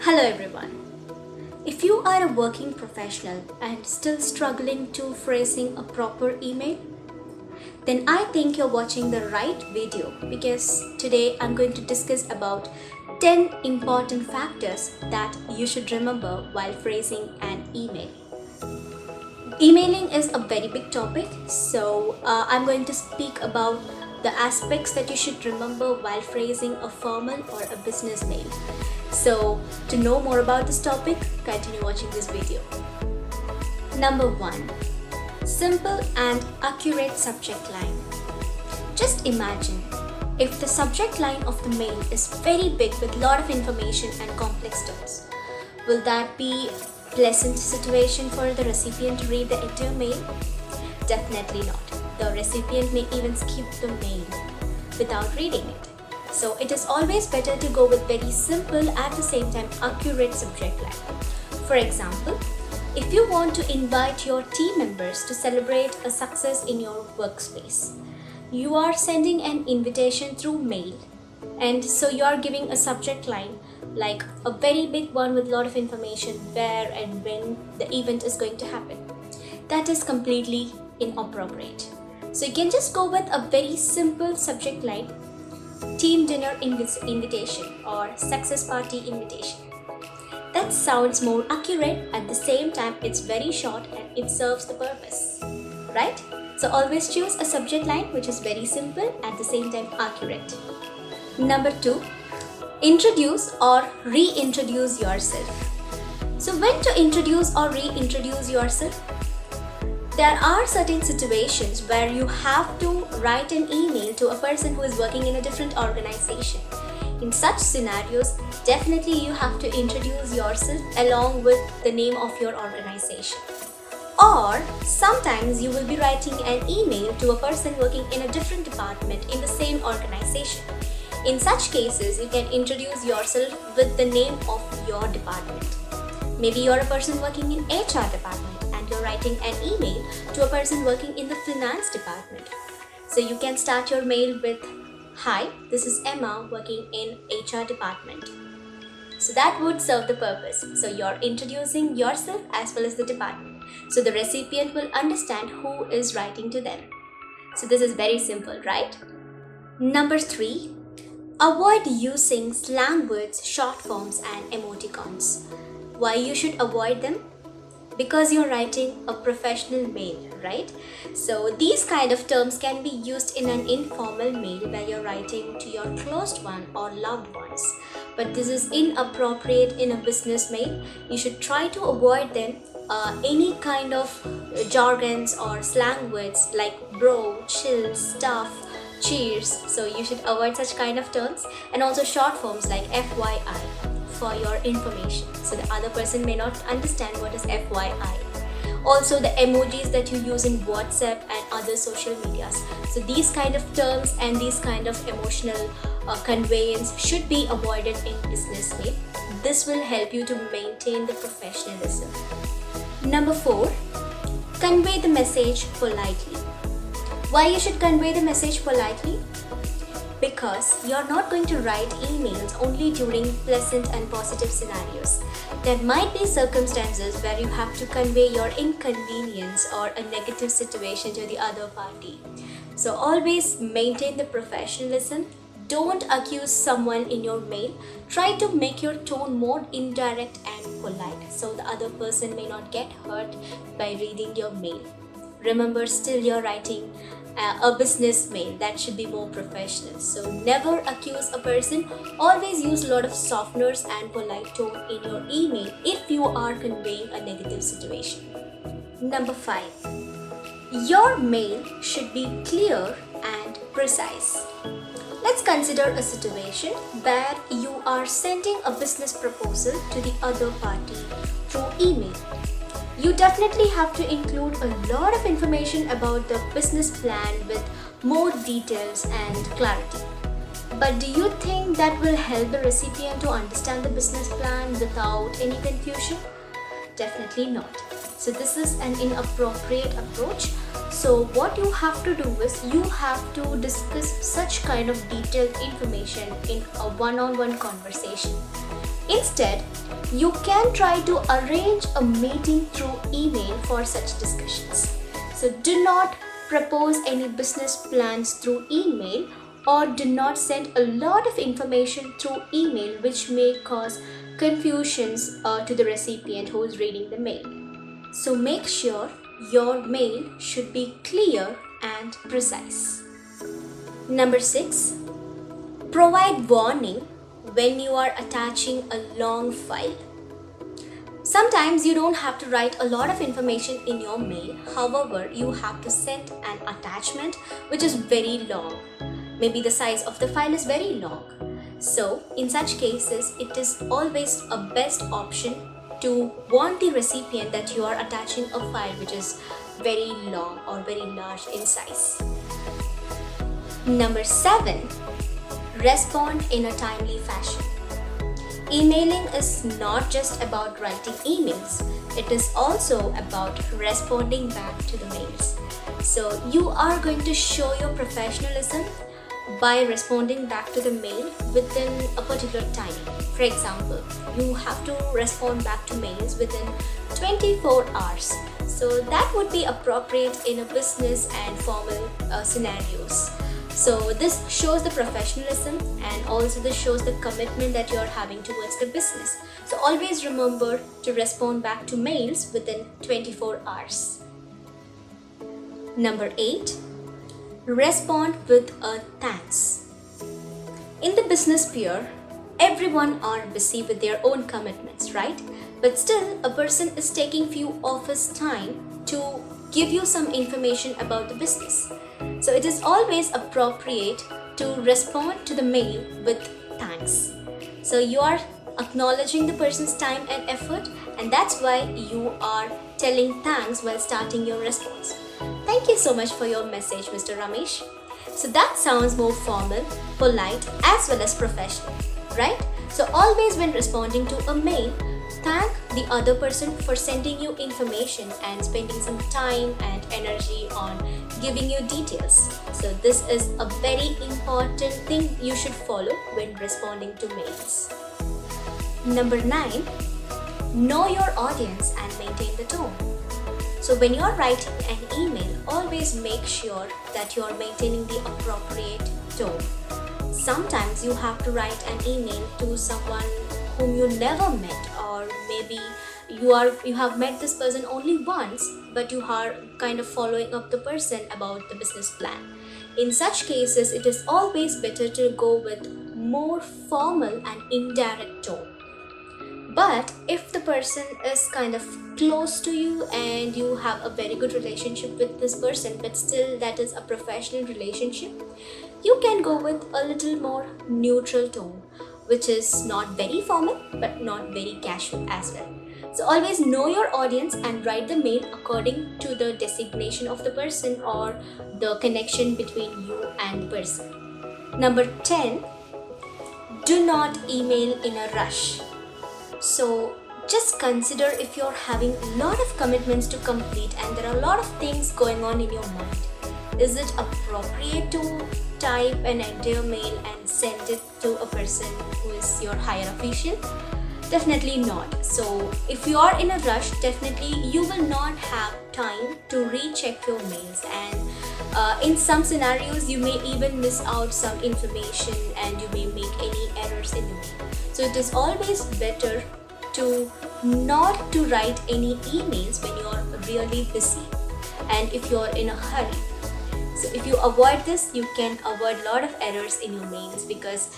Hello everyone. If you are a working professional and still struggling to phrasing a proper email, then I think you're watching the right video because today I'm going to discuss about 10 important factors that you should remember while phrasing an email. Emailing is a very big topic, so I'm going to speak about the aspects that you should remember while phrasing a formal or a business mail. So, to know more about this topic, continue watching this video. Number 1. Simple and accurate subject line. Just imagine if the subject line of the mail is very big with lot of information and complex terms. Will that be a pleasant situation for the recipient to read the entire mail? Definitely not. The recipient may even skip the mail without reading it. So it is always better to go with very simple at the same time accurate subject line. For example, if you want to invite your team members to celebrate a success in your workspace, you are sending an invitation through mail, and so you are giving a subject line like a very big one with a lot of information where and when the event is going to happen. That is completely inappropriate. So you can just go with a very simple subject line: team dinner invitation or success party invitation. That sounds more accurate. At the same time, it's very short and it serves the purpose, right? So always choose a subject line which is very simple at the same time accurate. Number 2, introduce or reintroduce yourself. So when to introduce or reintroduce yourself? There are certain situations where you have to write an email to a person who is working in a different organization. In such scenarios, definitely you have to introduce yourself along with the name of your organization. Or sometimes you will be writing an email to a person working in a different department in the same organization. In such cases, you can introduce yourself with the name of your department. Maybe you're a person working in HR department and you're writing an email to a person working in the finance department. So you can start your mail with, "Hi, this is Emma working in HR department." So that would serve the purpose. So you're introducing yourself as well as the department. So the recipient will understand who is writing to them. So this is very simple, right? Number 3, avoid using slang words, short forms and emoticons. Why you should avoid them? Because you're writing a professional mail, right? So these kind of terms can be used in an informal mail where you're writing to your closed one or loved ones. But this is inappropriate in a business mail. You should try to avoid them. Any kind of jargons or slang words like bro, chill, stuff, cheers. So you should avoid such kind of terms, and also short forms like FYI. For your information, so the other person may not understand what is FYI. Also the emojis that you use in WhatsApp and other social medias. So these kind of terms and these kind of emotional conveyance should be avoided in business mail. This will help you to maintain the professionalism. Number 4, convey the message politely. Why you should convey the message politely? Because you're not going to write emails only during pleasant and positive scenarios. There might be circumstances where you have to convey your inconvenience or a negative situation to the other party. So always maintain the professionalism. Don't accuse someone in your mail. Try to make your tone more indirect and polite so the other person may not get hurt by reading your mail. Remember, still you're writing a business mail. That should be more professional. So never accuse a person. Always use a lot of softeners and polite tone in your email if you are conveying a negative situation. Number 5, your mail should be clear and precise. Let's consider a situation where you are sending a business proposal to the other party through email. You definitely have to include a lot of information about the business plan with more details and clarity. But do you think that will help the recipient to understand the business plan without any confusion? Definitely not. So this is an inappropriate approach. So what you have to do is you have to discuss such kind of detailed information in a one-on-one conversation. Instead, You can try to arrange a meeting through email for such discussions. So do not propose any business plans through email, or do not send a lot of information through email which may cause confusions to the recipient who is reading the mail. So make sure your mail should be clear and precise. Number 6, provide warning when you are attaching a long file. Sometimes you don't have to write a lot of information in your mail. However, you have to send an attachment which is very long. Maybe the size of the file is very long. So in such cases, it is always a best option to warn the recipient that you are attaching a file which is very long or very large in size. Number 7, respond in a timely fashion. Emailing is not just about writing emails, it is also about responding back to the mails. So you are going to show your professionalism by responding back to the mail within a particular time. For example, you have to respond back to mails within 24 hours. So that would be appropriate in a business and formal scenarios. So this shows the professionalism, and also this shows the commitment that you are having towards the business. So always remember to respond back to mails within 24 hours. Number 8, respond with a thanks. In the business sphere, everyone are busy with their own commitments, right? But still, a person is taking few of his time to give you some information about the business. So it is always appropriate to respond to the mail with thanks. So you are acknowledging the person's time and effort, and that's why you are telling thanks while starting your response. Thank you so much for your message, Mr. Ramesh. So that sounds more formal, polite, as well as professional, right? So always when responding to a mail, thank the other person for sending you information and spending some time and energy on giving you details. So this is a very important thing you should follow when responding to mails. Number 9, know your audience and maintain the tone. So when you're writing an email, always make sure that you're maintaining the appropriate tone. Sometimes you have to write an email to someone whom you never met, or maybe you have met this person only once, but you are kind of following up the person about the business plan. In such cases, it is always better to go with more formal and indirect tone. But if the person is kind of close to you and you have a very good relationship with this person, but still that is a professional relationship, you can go with a little more neutral tone, which is not very formal but not very casual as well. So always know your audience and write the mail according to the designation of the person or the connection between you and the person. Number 10, do not email in a rush. So just consider if you're having a lot of commitments to complete and there are a lot of things going on in your mind. Is it appropriate to type an entire mail and send it to a person who is your higher official? Definitely not. So if you are in a rush, definitely you will not have time to recheck your mails, and in some scenarios you may even miss out some information and you may make any errors in the mail. So it is always better to not to write any emails when you are really busy and if you are in a hurry. So if you avoid this, you can avoid a lot of errors in your mails, because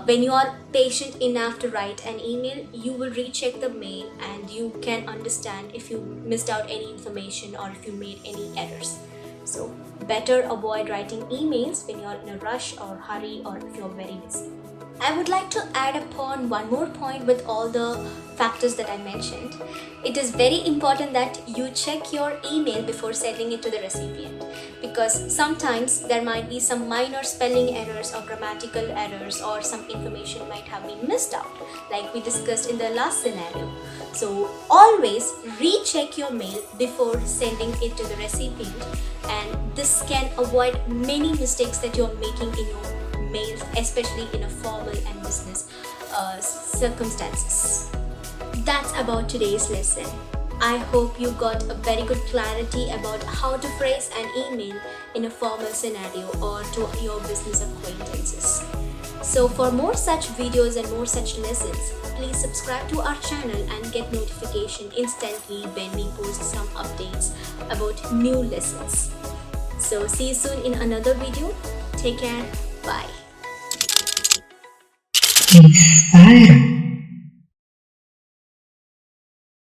when you are patient enough to write an email, you will recheck the mail and you can understand if you missed out any information or if you made any errors. So better avoid writing emails when you are in a rush or hurry or if you are very busy. I would like to add upon one more point with all the factors that I mentioned. It is very important that you check your email before sending it to the recipient, because sometimes there might be some minor spelling errors or grammatical errors, or some information might have been missed out, like we discussed in the last scenario. So always recheck your mail before sending it to the recipient, and this can avoid many mistakes that you're making in your mails, especially in a formal and business circumstances. that's about today's lesson. I hope you got a very good clarity about how to phrase an email in a formal scenario or to your business acquaintances. So for more such videos and more such lessons, please subscribe to our channel and get notification instantly when we post some updates about new lessons. So see you soon in another video. Take care. Bye. Inspira.